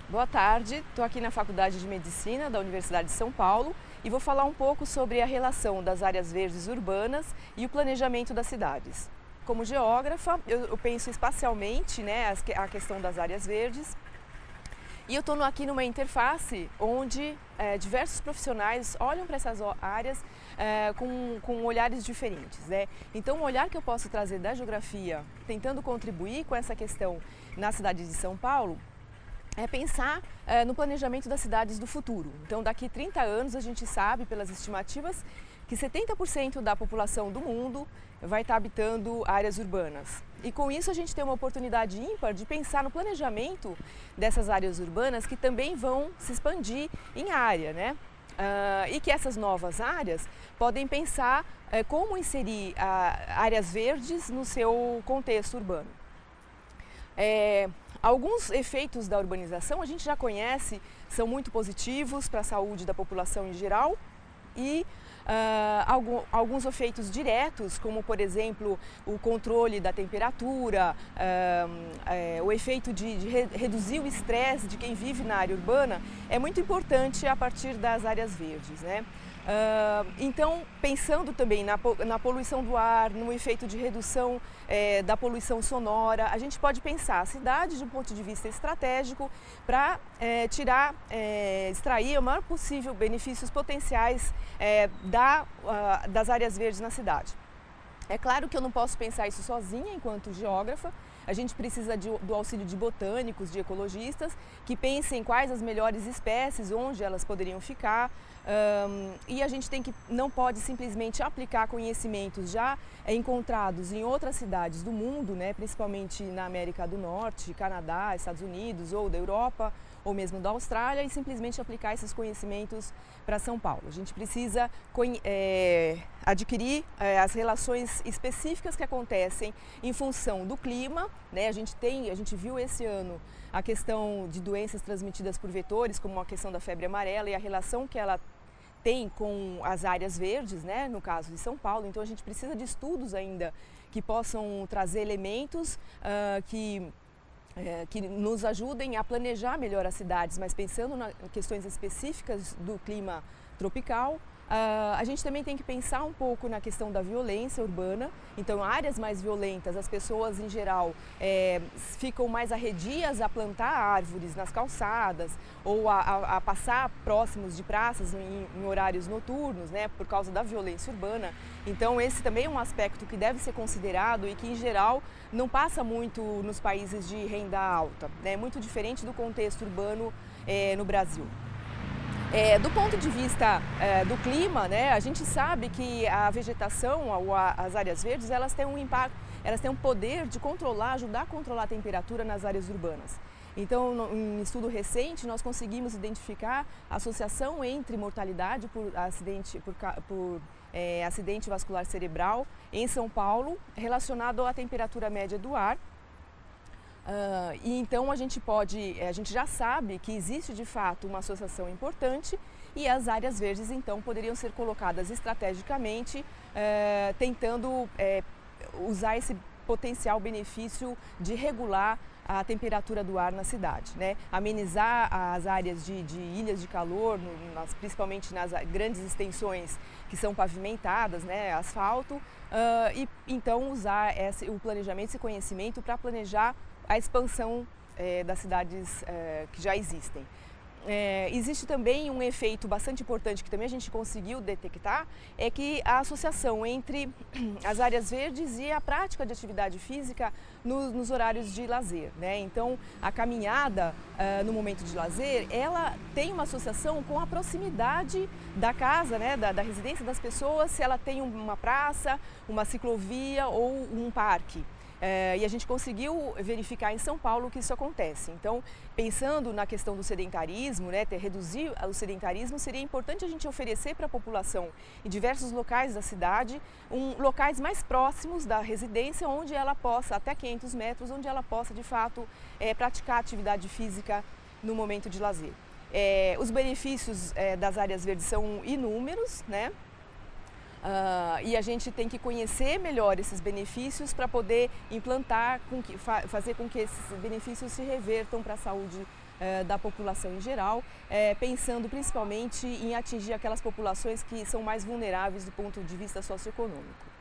Boa tarde, estou aqui na Faculdade de Medicina da Universidade de São Paulo e vou falar um pouco sobre a relação das áreas verdes urbanas e o planejamento das cidades. Como geógrafa, eu penso espacialmente, né, a questão das áreas verdes. E eu estou aqui numa interface onde diversos profissionais olham para essas áreas com olhares diferentes, né? Então, o olhar que eu posso trazer da geografia, tentando contribuir com essa questão na cidade de São Paulo, é pensar no planejamento das cidades do futuro. Então, daqui 30 anos, a gente sabe, pelas estimativas, que 70% da população do mundo vai estar habitando áreas urbanas. E com isso a gente tem uma oportunidade ímpar de pensar no planejamento dessas áreas urbanas que também vão se expandir em área, né? E que essas novas áreas podem pensar como inserir áreas verdes no seu contexto urbano. Alguns efeitos da urbanização a gente já conhece, são muito positivos para a saúde da população em geral e alguns efeitos diretos, como por exemplo o controle da temperatura, o efeito de reduzir o estresse de quem vive na área urbana, é muito importante a partir das áreas verdes, né? Então, pensando também na poluição do ar, no efeito de redução da poluição sonora, a gente pode pensar a cidade de um ponto de vista estratégico para extrair o maior possível benefícios potenciais das áreas verdes na cidade. É claro que eu não posso pensar isso sozinha enquanto geógrafa. A gente precisa do auxílio de botânicos, de ecologistas, que pensem quais as melhores espécies, onde elas poderiam ficar. E a gente não pode simplesmente aplicar conhecimentos já encontrados em outras cidades do mundo, né, principalmente na América do Norte, Canadá, Estados Unidos ou da Europa, ou mesmo da Austrália, e simplesmente aplicar esses conhecimentos para São Paulo. A gente precisa adquirir as relações específicas que acontecem em função do clima, né? A gente viu esse ano a questão de doenças transmitidas por vetores, como a questão da febre amarela e a relação que ela tem com as áreas verdes, né? No caso de São Paulo. Então a gente precisa de estudos ainda que possam trazer elementos que nos ajudem a planejar melhor as cidades, mas pensando em questões específicas do clima tropical. A gente também tem que pensar um pouco na questão da violência urbana. Então, áreas mais violentas, as pessoas em geral ficam mais arredias a plantar árvores nas calçadas ou a passar próximos de praças em horários noturnos, né, por causa da violência urbana. Então, esse também é um aspecto que deve ser considerado e que, em geral, não passa muito nos países de renda alta, né, muito diferente do contexto urbano no Brasil. Do ponto de vista do clima, né, a gente sabe que a vegetação, as áreas verdes, elas têm um impacto, elas têm um poder de ajudar a controlar a temperatura nas áreas urbanas. Então, em estudo recente, nós conseguimos identificar a associação entre mortalidade por acidente vascular cerebral em São Paulo, relacionado à temperatura média do ar. E então a gente já sabe que existe de fato uma associação importante e as áreas verdes então poderiam ser colocadas estrategicamente, tentando usar esse potencial benefício de regular a temperatura do ar na cidade, né? Amenizar as áreas de ilhas de calor, principalmente nas grandes extensões que são pavimentadas, né, asfalto, e então usar o planejamento, esse conhecimento para planejar a expansão das cidades que já existem. Existe também um efeito bastante importante que também a gente conseguiu detectar, é que a associação entre as áreas verdes e a prática de atividade física nos horários de lazer, né? Então, a caminhada no momento de lazer, ela tem uma associação com a proximidade da casa, né, da residência das pessoas, se ela tem uma praça, uma ciclovia ou um parque. E a gente conseguiu verificar em São Paulo que isso acontece. Então, pensando na questão do sedentarismo, né, reduzir o sedentarismo, seria importante a gente oferecer para a população em diversos locais da cidade, locais mais próximos da residência, onde ela possa, até 500 metros, onde ela possa de fato praticar atividade física no momento de lazer. Os benefícios das áreas verdes são inúmeros, né? E a gente tem que conhecer melhor esses benefícios para poder implantar, fazer com que esses benefícios se revertam para a saúde da população em geral, pensando principalmente em atingir aquelas populações que são mais vulneráveis do ponto de vista socioeconômico.